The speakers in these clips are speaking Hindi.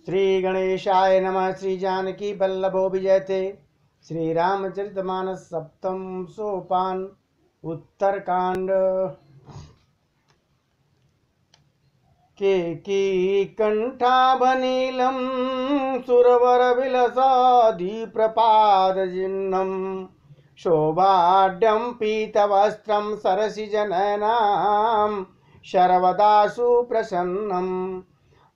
श्री गणेशाय नमः। श्री जानकी वल्लभो विजयते। श्री रामचरितमानस सप्तम सोपान उत्तरकांड। केकी कंठाभनीलं सुरवर विलसाधि प्रपाद जिह्नम शोभाढ्यं पीतवस्त्रं सरसिजनयनां शर्वदासु प्रसन्नं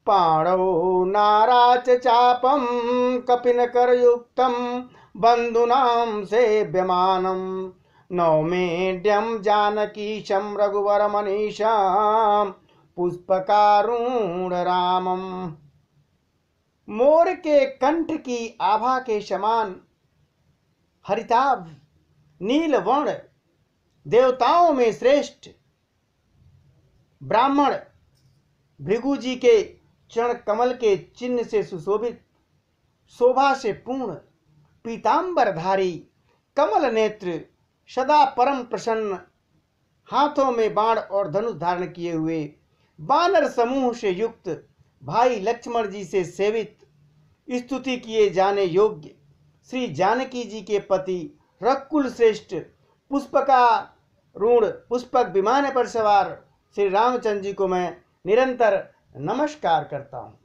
पाणौ नाराच चापं कपिनकरयुक्तं बन्धूनां सेव्यमानं नौमेढ्यं जानकीशं रघुवरमनीषां पुष्पकारूढ़ रामम। मोर के कंठ की आभा के समान हरिताभ नील वर्ण देवताओं में श्रेष्ठ ब्राह्मण भृगु जी के चरण कमल के चिन्ह से सुशोभित शोभा से पूर्ण पीतांबरधारी कमल नेत्र सदा परम प्रसन्न हाथों में बाण और धनुष धारण किए हुए वानर समूह से युक्त भाई लक्ष्मण जी से सेवित स्तुति किए जाने योग्य श्री जानकी जी के पति रकुल श्रेष्ठ पुष्पकारूढ़ पुष्पक विमान पर सवार श्री रामचंद्र जी को मैं निरंतर नमस्कार करता हूँ।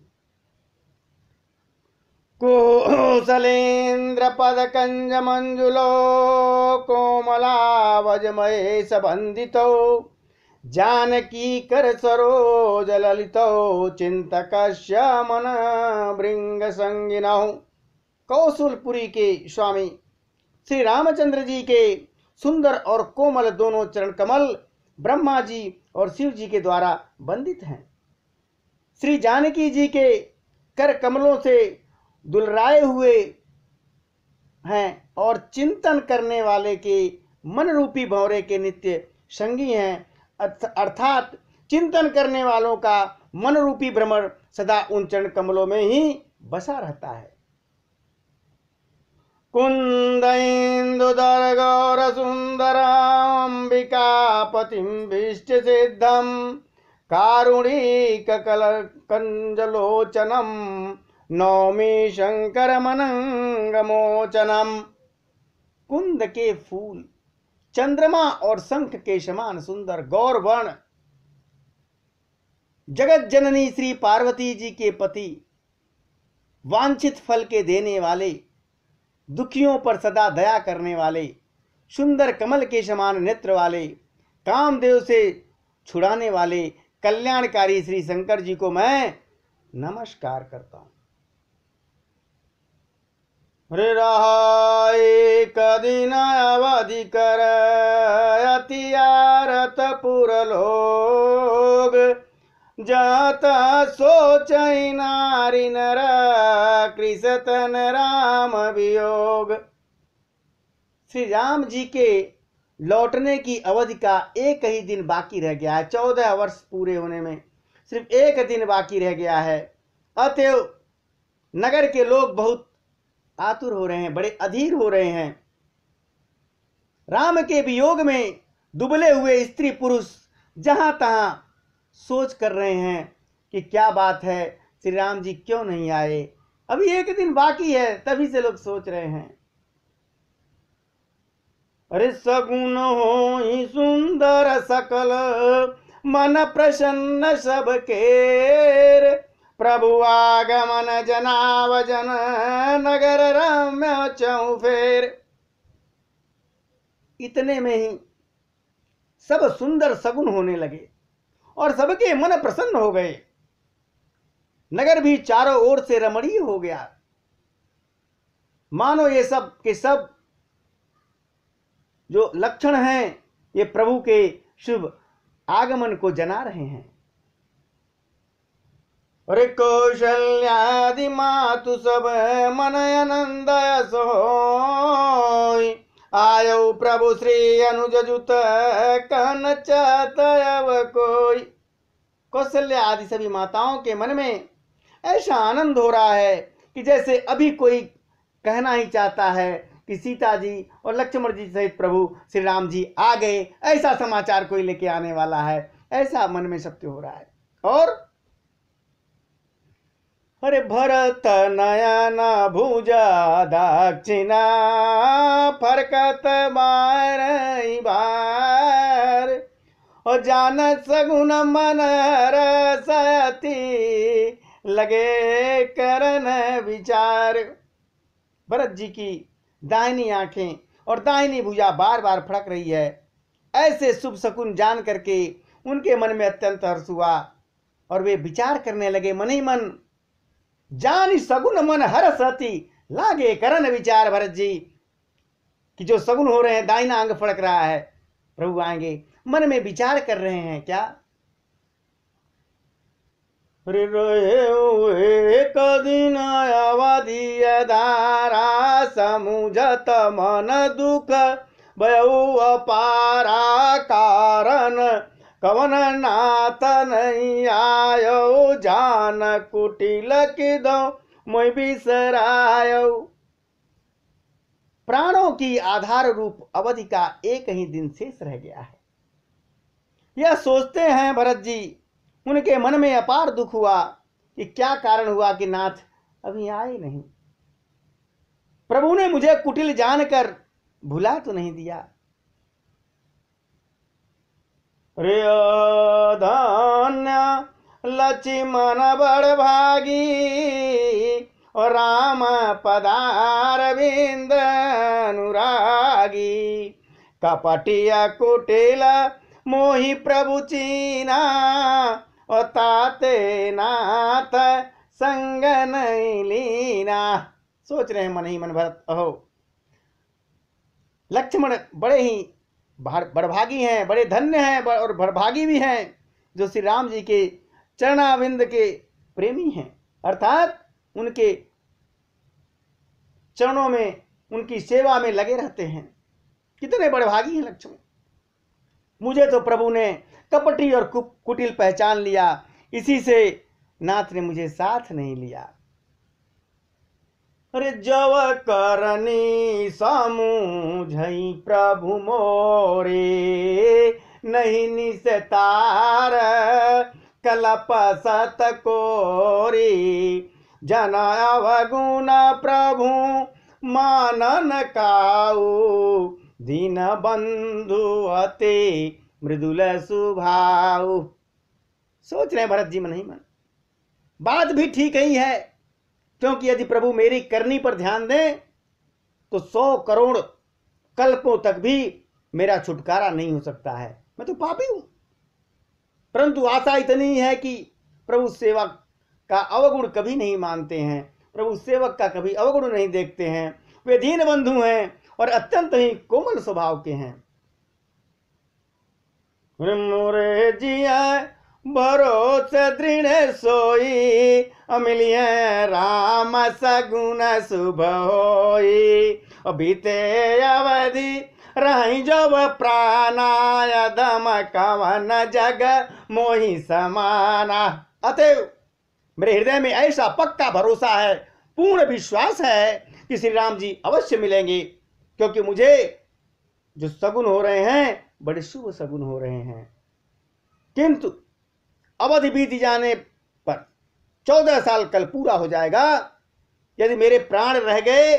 कौसलेन्द्र पद कंज मंजुलो कोमलावज महेश बंदितो जानकी कर सरोज ललितो चिंतकस्य मन भृंग संगिनौ। कौशलपुरी के स्वामी श्री रामचंद्र जी के सुंदर और कोमल दोनों चरण कमल ब्रह्मा जी और शिव जी के द्वारा बंदित हैं। श्री जानकी जी के कर कमलों से दुलराए हुए हैं और चिंतन करने वाले के मन रूपी भंवरे के नित्य संगी हैं, अर्थात चिंतन करने वालों का मन रूपी भ्रमर सदा उन चरण कमलों में ही बसा रहता है। कुंदैन्दुदर गौर सुंदरांबिका पतिं भीष्ट सिद्धम कारुणिक कंजलोचनम नौमी शंकर मनंगमोचनम। कुंद के फूल चंद्रमा और शंख के समान सुंदर गौर वर्ण जगत जननी श्री पार्वती जी के पति वांछित फल के देने वाले दुखियों पर सदा दया करने वाले सुंदर कमल के समान नेत्र वाले कामदेव से छुड़ाने वाले कल्याणकारी श्री शंकर जी को मैं नमस्कार करता हूं। एक दिन अवधि कर अतियारत पुर लोग जाता सोच नारी नर कृषतन राम वियोग। श्री राम जी के लौटने की अवधि का एक ही दिन बाकी रह गया है। 14 वर्ष पूरे होने में सिर्फ एक दिन बाकी रह गया है। अतएव नगर के लोग बहुत आतुर हो रहे हैं, बड़े अधीर हो रहे हैं। राम के वियोग में दुबले हुए स्त्री पुरुष जहां तहां सोच कर रहे हैं कि क्या बात है, श्री राम जी क्यों नहीं आए, अभी एक दिन बाकी है, तभी से लोग सोच रहे हैं। अरे सगुन हो ही सुंदर सकल मन प्रसन्न सबके प्रभु आगमन जनावजन नगर रम्य चौफेर। इतने में ही सब सुंदर सगुन होने लगे और सबके मन प्रसन्न हो गए। नगर भी चारों ओर से रमणीय हो गया, मानो ये सब के सब जो लक्षण हैं ये प्रभु के शुभ आगमन को जना रहे हैं। अरे कौशल्यादि मातु सब मन आनंद सोई आयो प्रभु श्री अनुज जुत कहन चातव कोई। कौशल्या आदि सभी माताओं के मन में ऐसा आनंद हो रहा है कि जैसे अभी कोई कहना ही चाहता है कि सीता जी और लक्ष्मण जी सहित प्रभु श्री राम जी आ गए, ऐसा समाचार कोई लेके आने वाला है, ऐसा मन में सत्य हो रहा है। और अरे भरत नयन भुजा दक्षिणा फरकत बार और जान सगुन मन रसती लगे करन विचार। भरत जी की दाहिनी आंखें और दाहिनी भुजा बार बार फड़क रही है। ऐसे शुभ शकुन जान करके उनके मन में अत्यंत हर्ष हुआ और वे विचार करने लगे मन ही मन। जान सगुन मन हरसती लागे करन विचार। भरत जी कि जो सगुन हो रहे हैं, दाहिना अंग फड़क रहा है, प्रभु आएंगे, मन में विचार कर रहे हैं क्या। एक दिन अवधि धारा समुझत मन दुख भयउ अपारा कारण कवन नाथ नहीं आयो जान कुटिल किदो मैं बिसरायो। प्राणों की आधार रूप अवधि का एक ही दिन शेष रह गया है। यह सोचते हैं भरत जी, उनके मन में अपार दुख हुआ कि क्या कारण हुआ कि नाथ अभी आए नहीं। प्रभु ने मुझे कुटिल जानकर भुला तो नहीं दिया। रे धन्य लक्ष्मण बड़ भागी और राम पदारविंद अनुरागी कपटिया कुटिल मोहि प्रभु चीना और ताते नाथ संग नहीं लीना। सोच रहे हैं मन ही मन भरत, अहो लक्ष्मण बड़े ही बड़भागी हैं, बड़े धन्य हैं और बड़भागी भी हैं जो श्री राम जी के चरणाविंद के प्रेमी हैं, अर्थात उनके चरणों में उनकी सेवा में लगे रहते हैं। कितने बड़भागी हैं लक्ष्मण। मुझे तो प्रभु ने कपटी और कुटिल पहचान लिया, इसी से नाथ ने मुझे साथ नहीं लिया। अरे जव करनी समूझई प्रभु मोरे नहीं निस्तार कलप सत कोरी जन अवगुण प्रभु मानन काऊ दीन बंधु अते मृदुल सुभाव। सोच रहे भरत जी मन ही मन, बात भी ठीक ही है, क्योंकि यदि प्रभु मेरी करनी पर ध्यान दें तो 100 करोड़ कल्पों तक भी मेरा छुटकारा नहीं हो सकता है। मैं तो पापी हूं, परंतु आशा इतनी है कि प्रभु सेवक का अवगुण कभी नहीं मानते हैं, प्रभु सेवक का कभी अवगुण नहीं देखते हैं। वे दीन बंधु हैं और अत्यंत ही कोमल स्वभाव के हैं। मोरे जिया भरोसे दृढ़ सोई अमिलिय राम सगुन शुभ होई बीते अवधि रही जब प्राणाय दम कवन जग मोहि समाना। अतएव मेरे हृदय में ऐसा पक्का भरोसा है, पूर्ण विश्वास है कि श्री राम जी अवश्य मिलेंगे, क्योंकि मुझे जो सगुन हो रहे हैं बड़े शुभ सगुन हो रहे हैं। किंतु अवधि बीत जाने पर 14 साल कल पूरा हो जाएगा। यदि मेरे प्राण रह गए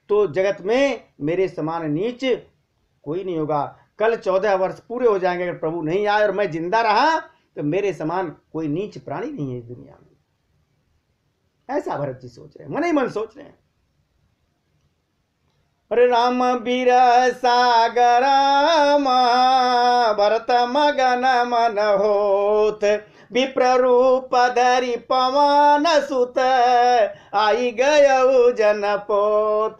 तो जगत में मेरे समान नीच कोई नहीं होगा। कल 14 वर्ष पूरे हो जाएंगे, अगर प्रभु नहीं आए और मैं जिंदा रहा तो मेरे समान कोई नीच प्राणी नहीं है इस दुनिया में। ऐसा भरत जी सोच रहे हैं, मन ही मन सोच रहे हैं। अरे राम बीर सागर भरत मगन मन होत विप्र रूप धरि पवन सुत आई गयउ जनपोत।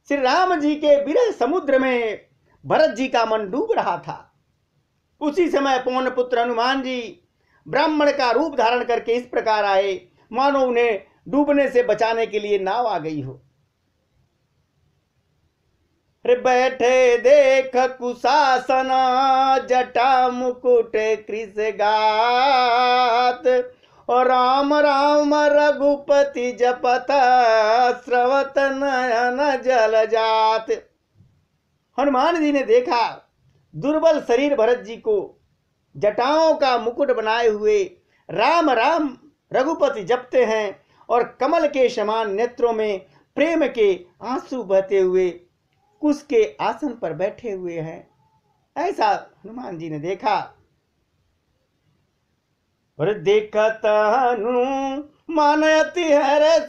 श्री राम जी के विरह समुद्र में भरत जी का मन डूब रहा था। उसी समय पवन पुत्र हनुमान जी ब्राह्मण का रूप धारण करके इस प्रकार आए मानो उन्हें डूबने से बचाने के लिए नाव आ गई हो। बैठे देख कुशासन जटा मुकुट कृष गात और राम राम रघुपति जपत स्रवत नयन जल जात। हनुमान जी ने देखा दुर्बल शरीर भरत जी को जटाओं का मुकुट बनाए हुए राम राम रघुपति जपते हैं और कमल के समान नेत्रों में प्रेम के आंसू बहते हुए कुश के आसन पर बैठे हुए हैं। ऐसा हनुमान जी ने देखा। और देखत हनुमान अति हर्ष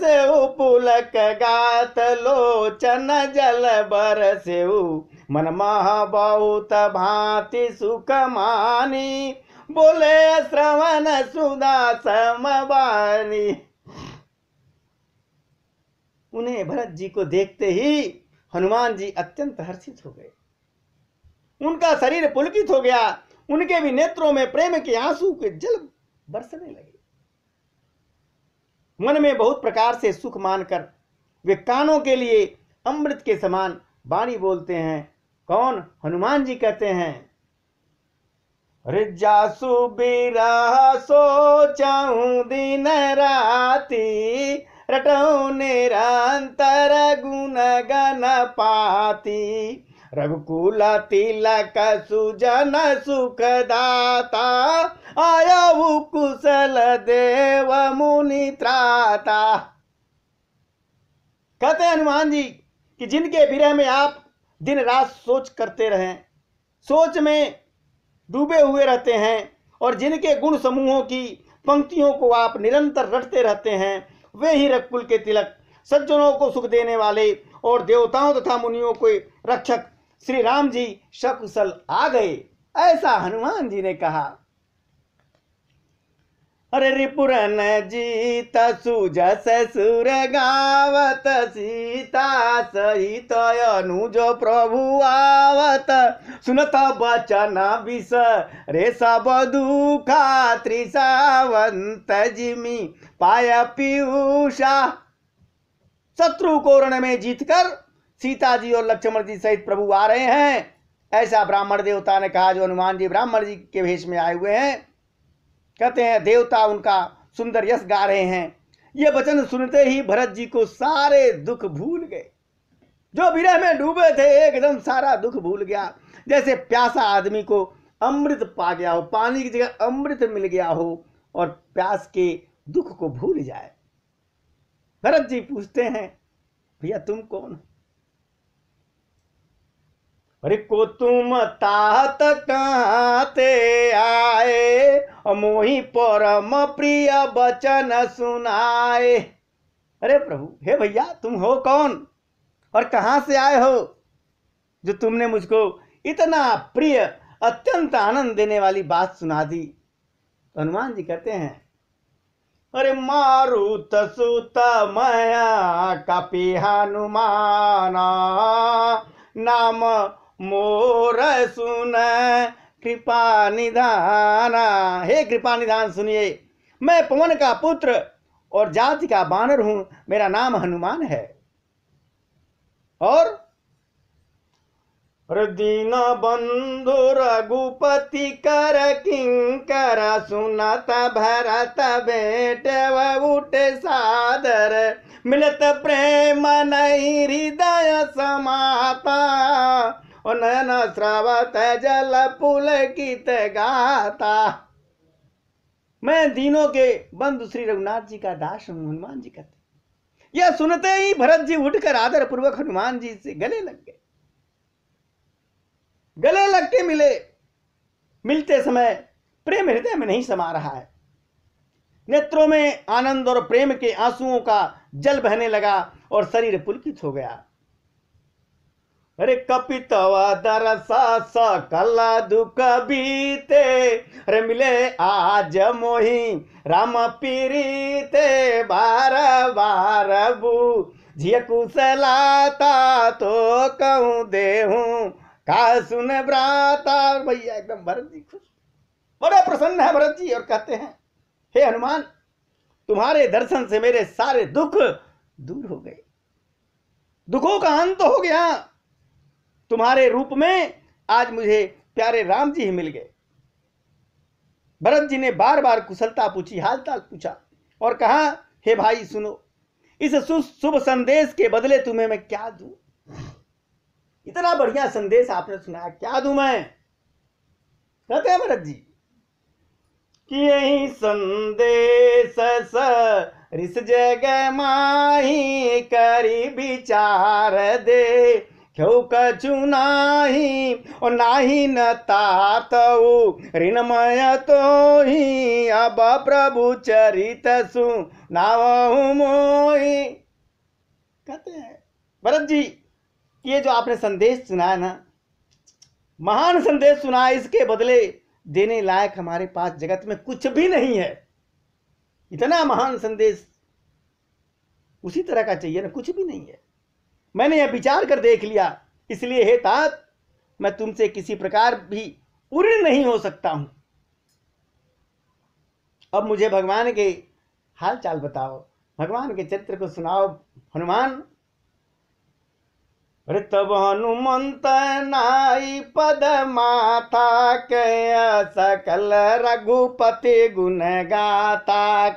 पुलक गात लोचन जल बरसेउ मन महा बहुत भांति सुख मानी बोले श्रवण सुधा समवानी। उन्हें भरत जी को देखते ही हनुमान जी अत्यंत हर्षित हो गए। उनका शरीर पुलकित हो गया। उनके भी नेत्रों में प्रेम के आंसू के जल बरसने लगे। मन में बहुत प्रकार से सुख मानकर वे कानों के लिए अमृत के समान वाणी बोलते हैं। कौन? हनुमान जी कहते हैं, अरे जासु बिरह सोचहु दिन राति रटहु निरंतर गुण गण पाती रघुकुल तिलक सुजन सुखदाता आयु कुशल देव मुनि त्राता। कहते हैं हनुमान जी कि जिनके विरह में आप दिन रात सोच करते रहें, सोच में डूबे हुए रहते हैं और जिनके गुण समूहों की पंक्तियों को आप निरंतर रटते रहते हैं, वे ही रघुकुल के तिलक, सज्जनों को सुख देने वाले और देवताओं तथा मुनियों के रक्षक श्री राम जी सकुशल आ गए। ऐसा हनुमान जी ने कहा। अरे रिपुरन जीत सुजस सुर गावत सीता सहित अनुज प्रभु आवत सुनत बचन विष रे सब दुखा त्रिसावंत जिमी पाय पीयूषा। शत्रु को रण में जीतकर सीता जी और लक्ष्मण जी सहित प्रभु आ रहे हैं, ऐसा ब्राह्मण देवता ने कहा जो हनुमान जी ब्राह्मण जी के वेश में आए हुए हैं। कहते हैं देवता उनका सुंदर यश गा रहे हैं। ये वचन सुनते ही भरत जी को सारे दुख भूल गए। जो विरह में डूबे थे एकदम सारा दुख भूल गया। जैसे प्यासा आदमी को अमृत पा गया हो, पानी की जगह अमृत मिल गया हो और प्यास के दुख को भूल जाए। भरत जी पूछते हैं, भैया तुम कौन? अरे को तुम तात कहते आए मोहि परम प्रिय वचन सुनाए। अरे प्रभु, हे भैया तुम हो कौन और कहां से आए हो जो तुमने मुझको इतना प्रिय अत्यंत आनंद देने वाली बात सुना दी? तो हनुमान जी कहते हैं, अरे मारुत सुत मया कपि हनुमाना नाम मोर सुन कृपा निधाना। हे कृपा निधान सुनिए, मैं पवन का पुत्र और जाति का बानर हूं। मेरा नाम हनुमान है। और दीन बंधु रघुपति कर किंकर सुनत भरत भेट उठ सादर मिलत प्रेम नहीं हृदय समाता और नयन स्रावत जल पुलकित गाता। मैं दीनों के बंधु श्री रघुनाथ जी का दास हूं, हनुमान जी कहते। यह सुनते ही भरत जी उठकर आदर पूर्वक हनुमान जी से गले लग गए। गले लग के मिलते समय प्रेम हृदय में नहीं समा रहा है। नेत्रों में आनंद और प्रेम के आंसुओं का जल बहने लगा और शरीर पुलकित हो गया। अरे कपितवा दरसा सकल दुख बीते अरे मिले आज मोही राम पीरीते बार बार बुझिय कुशलाता तो कहूं देहूं का सुन ब्राता। भैया एकदम भरत जी खुश, बड़े प्रसन्न है भरत जी और कहते हैं, हे हनुमान, तुम्हारे दर्शन से मेरे सारे दुख दूर हो गए, दुखों का अंत हो गया। तुम्हारे रूप में आज मुझे प्यारे राम जी ही मिल गए। भरत जी ने बार बार कुशलता पूछी, हालचाल पूछा और कहा, हे भाई सुनो, इस शुभ संदेश के बदले तुम्हें मैं क्या दूं? इतना बढ़िया संदेश आपने सुनाया, क्या दूं मैं? कहते हैं भरत जी, कि यही संदेश रिस जग माही करी विचार दे क्यों कछु नाही और नाही न तातऊ ऋणमय तो ही अब प्रभु चरित सुनावहु मोही। कहते हैं भरत जी ये जो आपने संदेश सुनाया ना, महान संदेश सुना, इसके बदले देने लायक हमारे पास जगत में कुछ भी नहीं है। इतना महान संदेश उसी तरह का चाहिए ना, कुछ भी नहीं है। मैंने यह विचार कर देख लिया, इसलिए हे तात मैं तुमसे किसी प्रकार भी उऋण नहीं हो सकता हूं। अब मुझे भगवान के हाल चाल बताओ, भगवान के चरित्र को सुनाओ हनुमान। अरे तब हनुमंत नाई पद माथा कय सकल रघुपति गुण गाता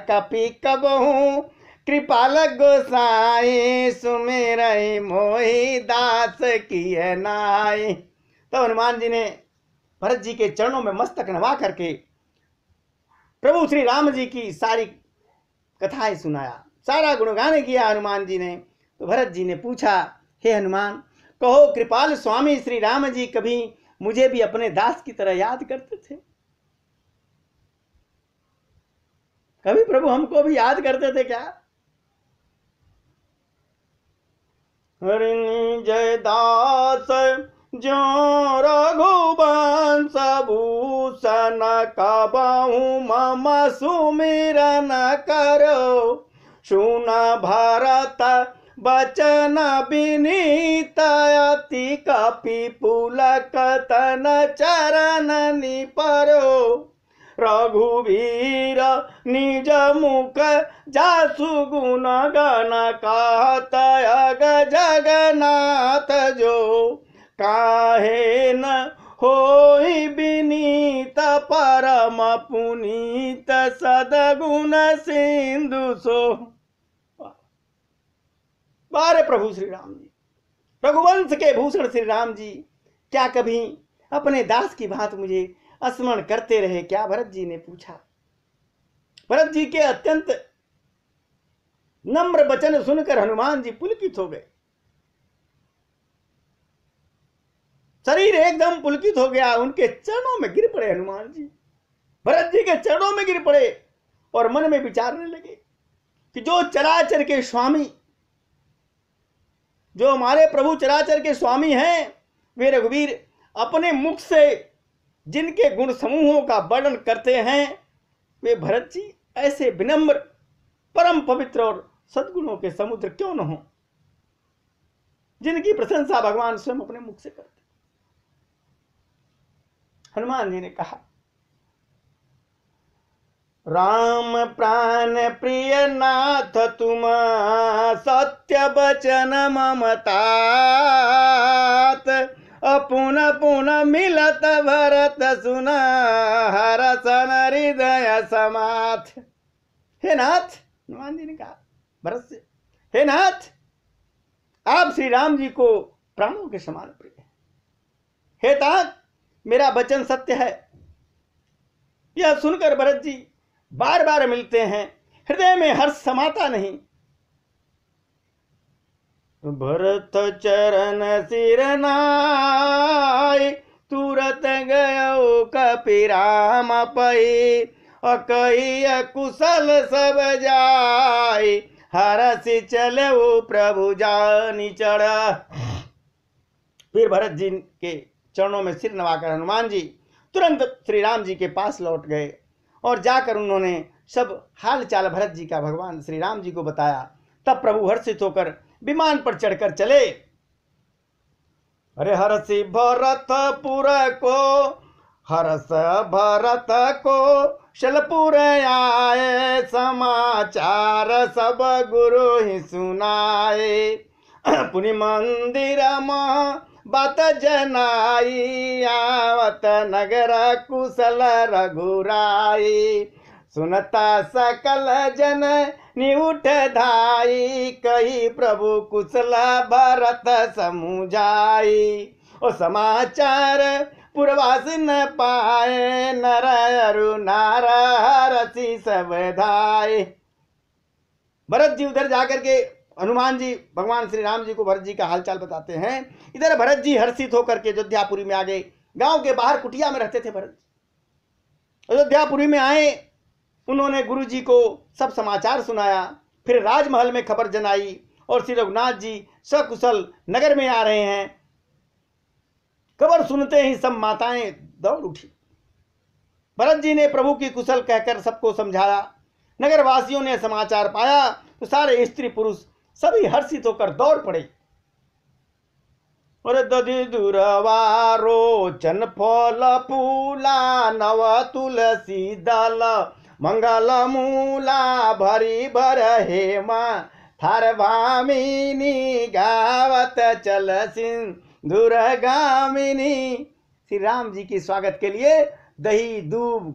कपि कबहू कृपाल गोसाई सुमेर मोहि दास किए नाई। तो हनुमान जी ने भरत जी के चरणों में मस्तक नवा करके प्रभु श्री राम जी की सारी कथाएं सुनाया, सारा गुणगान किया हनुमान जी ने। तो भरत जी ने पूछा, हे हनुमान कहो कृपाल स्वामी श्री राम जी कभी मुझे भी अपने दास की तरह याद करते थे? कभी प्रभु हमको भी याद करते थे क्या? हरि जय दास जो रघुवंश भूषण कबहु मम सुमिरन करो सुन भरत बचन विनीत अति कपि पुलक तन चरण निपरो रघुवीर निज मुख जासु गुण गण कहत अग जगन्नाथ जो काहे न होई विनीत परम पुनीत सदगुण सिंधु सो। बारे प्रभु श्री राम जी, रघुवंश के भूषण श्री राम जी क्या कभी अपने दास की बात मुझे स्मरण करते रहे क्या? भरत जी ने पूछा। भरत जी के अत्यंत नम्र वचन सुनकर हनुमान जी पुलकित हो गए, शरीर एकदम पुलकित हो गया, उनके चरणों में गिर पड़े हनुमान जी, भरत जी के चरणों में गिर पड़े और मन में विचारने लगे कि जो चराचर के स्वामी, जो हमारे प्रभु चराचर के स्वामी हैं, वे रघुवीर अपने मुख से जिनके गुण समूहों का वर्णन करते हैं, वे भरत जी ऐसे विनम्र परम पवित्र और सद्गुणों के समुद्र क्यों न हो, जिनकी प्रशंसा भगवान स्वयं अपने मुख से करते। हनुमान जी ने कहा, राम प्राण प्रिय नाथ तुम सत्य बचन ममतात अपुन पुन मिलत भरत सुन हरसन हृदय समाथ। हे नाथ, हनुमान जी ने कहा भरत से, हे नाथ आप श्री राम जी को प्राणों के समान प्रिय है। हे तात मेरा वचन सत्य है। यह सुनकर भरत जी बार बार मिलते हैं, हृदय में हर्ष समाता नहीं। भरत चरण सिर नाय तुरत गयो कपि राम पई अकई कुशल सब जाय हरसि चले प्रभु जानि चढ़ा। फिर भरत जी के चरणों में सिर नवाकर हनुमान जी तुरंत श्री राम जी के पास लौट गए और जाकर उन्होंने सब हाल चाल भरत जी का भगवान श्री राम जी को बताया। तब प्रभु हर्षित होकर विमान पर चढ़कर चले। अरे हर्षि भरतपुर को, हर्ष भरत को शलपुर आए समाचार सब गुरु ही सुनाए पुनि मंदिर में बात जनाई आवत नगर कुशल रघुराई सुनता सकल जन निउठ धाई कही प्रभु कुशल भरत समुझाई। ओ समाचार पुरवास न पाए, नर अरु नार रसी सब धाये। भरत जी उधर जाकर के हनुमान जी भगवान श्री राम जी को भरत जी का हालचाल बताते हैं। इधर भरत जी हर्षित होकर के अयोध्यापुरी में आ गए। गांव के बाहर कुटिया में रहते थे भरत। अयोध्यापुरी में आए, उन्होंने गुरु जी को सब समाचार सुनाया। फिर राजमहल में खबर जनाई और श्री रघुनाथ जी सकुशल नगर में आ रहे हैं। खबर सुनते ही सब माताएं दौड़ उठी। भरत जी ने प्रभु की कुशल कहकर सबको समझाया। नगर वासियों ने समाचार पाया तो सारे स्त्री पुरुष सभी हर्षित होकर दौड़ पड़े। और दधि दुरवा रोचन फल फूला, नव तुलसी दल मंगल मूला, भरी भर हेमा थार भामिनी, गावत चल सिंधुर गामिनी। श्री राम जी के स्वागत के लिए दही दूब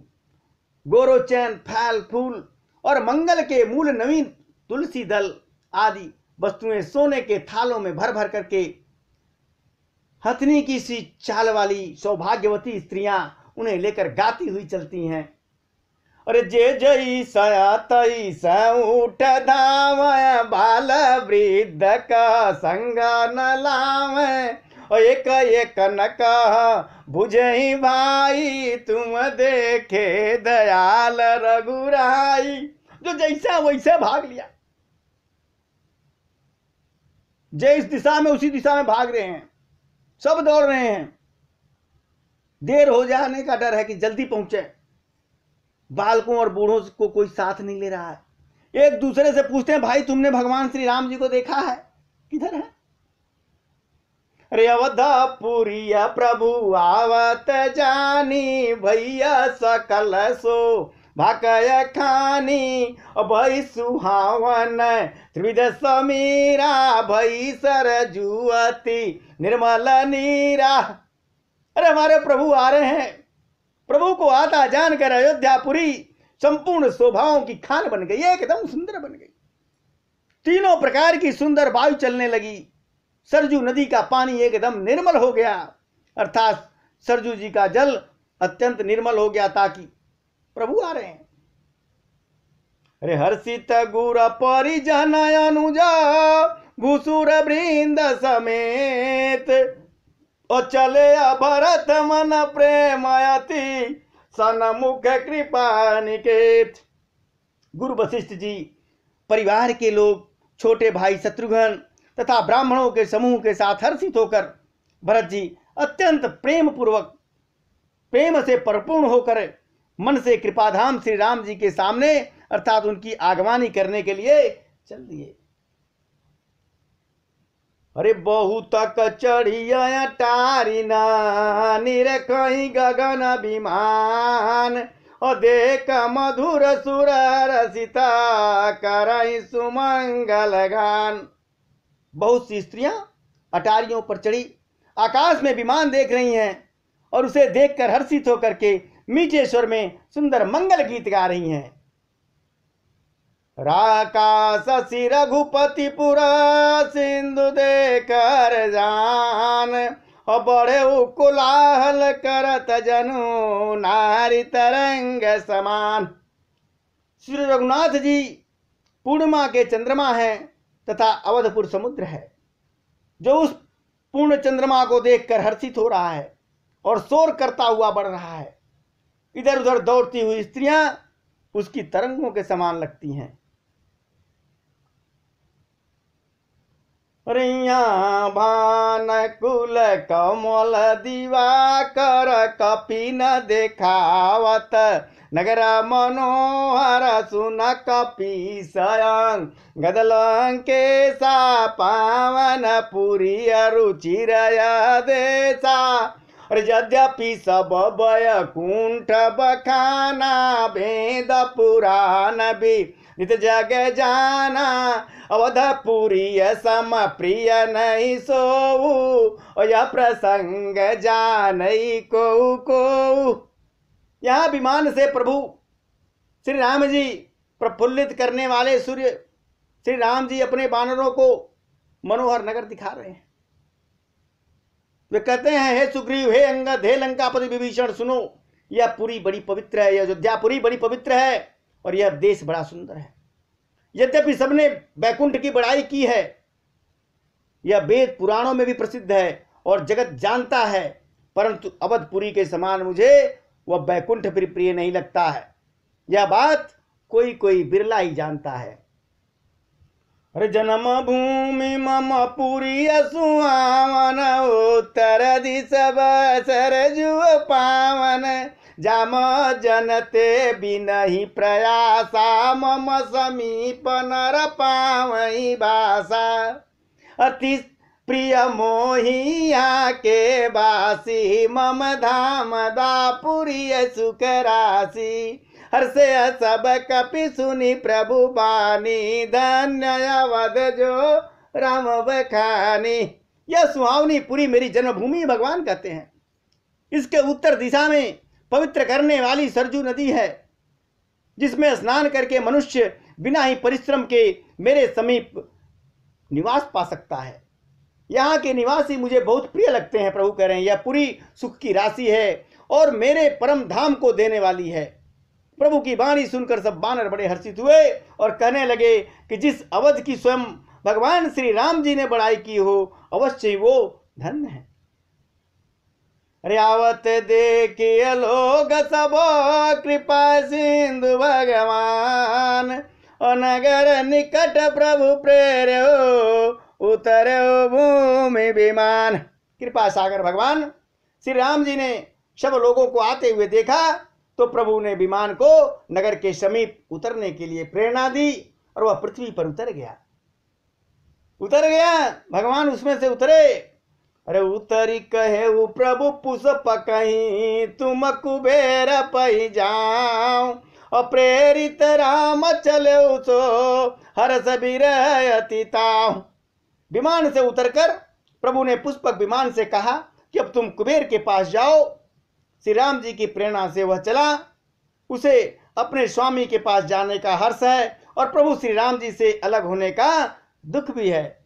गोरोचन फल फूल और मंगल के मूल नवीन तुलसी दल आदि वस्तुएं सोने के थालों में भर भर करके हथनी की सी चाल वाली सौभाग्यवती स्त्रियां उन्हें लेकर गाती हुई चलती हैं। अरे जे जई सया तई स उठ धाम, बाल वृद्ध का संग न लावे, एक एक न कह बुझई भाई, तुम देखे दयाल रघुराई। जो जैसा वैसा भाग लिया, जिस दिशा में उसी दिशा में भाग रहे हैं, सब दौड़ रहे हैं। देर हो जाने का डर है कि जल्दी पहुंचे। बालकों और बूढ़ों को कोई साथ नहीं ले रहा है। एक दूसरे से पूछते हैं, भाई तुमने भगवान श्री राम जी को देखा है? किधर है? अरे अवधपुरी प्रभु आवत जानी, भैया सकल सो भाकय खानी, भई सुहावन त्रिविध समीरा, भई सरजुअति निर्मल नीरा। अरे हमारे प्रभु आ रहे हैं। प्रभु को आता जानकर अयोध्यापुरी संपूर्ण शोभाओं की खान बन गई, एकदम सुंदर बन गई। तीनों प्रकार की सुंदर वायु चलने लगी। सरजू नदी का पानी एकदम निर्मल हो गया, अर्थात सरजू जी का जल अत्यंत निर्मल हो गया, ताकि प्रभु आ रहे हैं। अरे हर्षित गुर परिजन अनुजा, भूसुर वृंद समेत, और चले भरत मन प्रेमयति, सनमुख कृपा निकेत। गुरु वशिष्ठ जी, परिवार के लोग, छोटे भाई शत्रुघ्न तथा ब्राह्मणों के समूह के साथ हर्षित होकर भरत जी अत्यंत प्रेम पूर्वक, प्रेम से परिपूर्ण होकर मन से कृपाधाम श्री राम जी के सामने अर्थात उनकी आगवानी करने के लिए चल दिए। अरे बहुतक चढ़िया टारिना, निरखहि गगन विमान, और देख मधुर सुर रसिता, करहि सुमंगल गान। बहुत सी स्त्रियां अटारियों पर चढ़ी आकाश में विमान देख रही हैं और उसे देखकर हर्षित होकर के मीठे स्वर में सुंदर मंगल गीत गा रही हैं। राका शशि रघुपति पुरा, सिंधु देकर जान, और बड़े कोलाहल करत जनु, नारी तरंग समान। श्री रघुनाथ जी पूर्णिमा के चंद्रमा हैं तथा अवधपुर समुद्र है, जो उस पूर्ण चंद्रमा को देखकर हर्षित हो रहा है और शोर करता हुआ बढ़ रहा है। इधर उधर दौड़ती हुई स्त्रियां उसकी तरंगों के समान लगती हैं। रिया भान कुल कमल दिवाकर, कपि न देखावत, नगर मनोहर सुन कपि सयं, गदलंकेशा पावन पुरी रुचिरय देशा। यद्यपि सब वैकुंठ बखाना, वेद पुराण भी नित जग जाना, अवधपुरी सम प्रिय नहीं सोऊ, यह प्रसंग जानई को। यहाँ विमान से प्रभु श्री राम जी प्रफुल्लित करने वाले सूर्य श्री राम जी अपने वानरों को मनोहर नगर दिखा रहे हैं। वे कहते हैं, हे सुग्रीव, हे अंगद, हे लंकापति विभीषण, सुनो, यह पुरी बड़ी पवित्र है, यह अयोध्यापुरी बड़ी पवित्र है और यह देश बड़ा सुंदर है। यद्यपि सबने बैकुंठ की बड़ाई की है, यह वेद पुराणों में भी प्रसिद्ध है और जगत जानता है, परंतु अवधपुरी के समान मुझे वह बैकुंठ प्रिय नहीं लगता है। यह बात कोई कोई बिरला ही जानता है। अरे जन्म भूमि मम पुरी सुहावन, उत्तर दिश सरजु पावन, जाम जनते बिनहि प्रयासा, मम समीप नर पावई भाषा, अति प्रिय मोहिया के बासी, मम धाम दापुरी सुख राशि, हर्षे सब कपि सुनि प्रभु बानी, धन्य अवध जो राम बखानी। यह सुहावनी पुरी मेरी जन्मभूमि भगवान कहते हैं। इसके उत्तर दिशा में पवित्र करने वाली सरजू नदी है, जिसमें स्नान करके मनुष्य बिना ही परिश्रम के मेरे समीप निवास पा सकता है। यहाँ के निवासी मुझे बहुत प्रिय लगते हैं। प्रभु कह रहे हैं, यह पूरी सुख की राशि है और मेरे परम धाम को देने वाली है। प्रभु की वाणी सुनकर सब बानर बड़े हर्षित हुए और कहने लगे कि जिस अवध की स्वयं भगवान श्री राम जी ने बड़ाई की हो, अवश्य ही वो धन्य है। अरे आवत देखिए लोग सब कृपा सिंधु भगवान, और नगर निकट प्रभु प्रेरो, उतरे भूमि विमान। कृपा सागर भगवान श्री राम जी ने सब लोगों को आते हुए देखा तो प्रभु ने विमान को नगर के समीप उतरने के लिए प्रेरणा दी और वह पृथ्वी पर उतर गया। भगवान उसमें से उतरे। अरे उतरी कहे वो प्रभु पुष्प कहीं, तुम कुबेर पही जाओ, अप्रेरित राम चले सो हर्ष बिरहतिताओ। विमान से उतरकर प्रभु ने पुष्पक विमान से कहा कि अब तुम कुबेर के पास जाओ। श्री राम जी की प्रेरणा से वह चला। उसे अपने स्वामी के पास जाने का हर्ष है और प्रभु श्री राम जी से अलग होने का दुख भी है।